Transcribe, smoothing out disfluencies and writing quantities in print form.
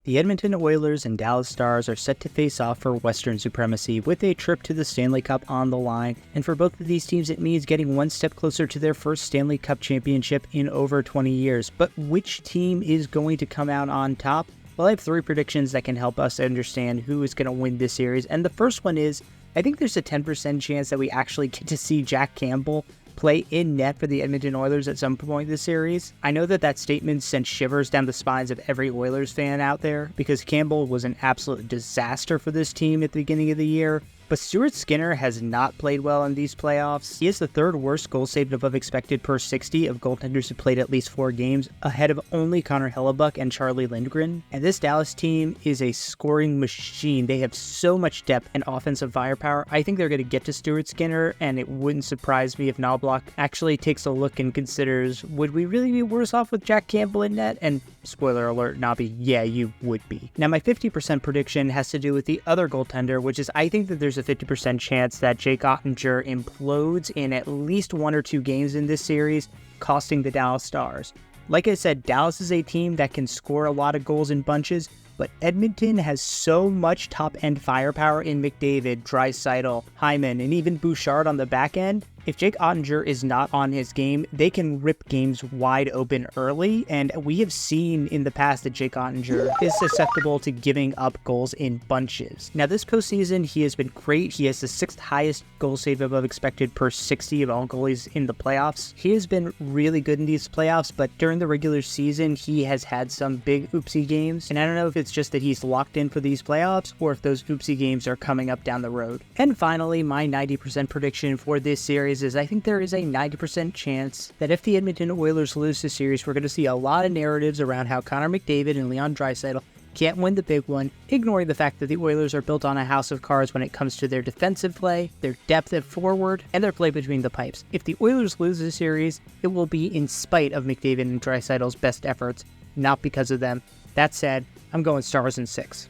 The Edmonton Oilers and Dallas Stars are set to face off for Western supremacy with a trip to the Stanley Cup on the line, and for both of these teams it means getting one step closer to their first Stanley Cup championship in over 20 years. But which team is going to come out on top? Well, I have three predictions that can help us understand who is going to win this series, and the first one is, I think there's a 10% chance that we actually get to see Jack Campbell play in net for the Edmonton Oilers at some point this series. I know that statement sent shivers down the spines of every Oilers fan out there because Campbell was an absolute disaster for this team at the beginning of the year. But Stuart Skinner has not played well in these playoffs. He is the third worst goal saved above expected per 60 of goaltenders who played at least 4 games, ahead of only Connor Hellebuck and Charlie Lindgren. And this Dallas team is a scoring machine. They have so much depth and offensive firepower. I think they're going to get to Stuart Skinner, and it wouldn't surprise me if Knobloch actually takes a look and considers, would we really be worse off with Jack Campbell in net? And spoiler alert, Nobby, yeah, you would be. Now, my 50% prediction has to do with the other goaltender, which is I think that there's a 50% chance that Jake Ottinger implodes in at least 1 or 2 games in this series, costing the Dallas Stars. Like I said, Dallas is a team that can score a lot of goals in bunches, but Edmonton has so much top-end firepower in McDavid, Draisaitl, Hyman, and even Bouchard on the back end. If Jake Ottinger is not on his game, they can rip games wide open early, and we have seen in the past that Jake Ottinger is susceptible to giving up goals in bunches. Now this postseason, he has been great. He has the 6th highest goal save above expected per 60 of all goalies in the playoffs. He has been really good in these playoffs, but during the regular season, he has had some big oopsie games, and I don't know if it's just that he's locked in for these playoffs, or if those oopsie games are coming up down the road. And finally, my 90% prediction for this series is I think there is a 90% chance that if the Edmonton Oilers lose this series, we're going to see a lot of narratives around how Connor McDavid and Leon Draisaitl can't win the big one, ignoring the fact that the Oilers are built on a house of cards when it comes to their defensive play, their depth at forward, and their play between the pipes. If the Oilers lose this series, it will be in spite of McDavid and Draisaitl's best efforts, not because of them. That said, I'm going Stars in 6.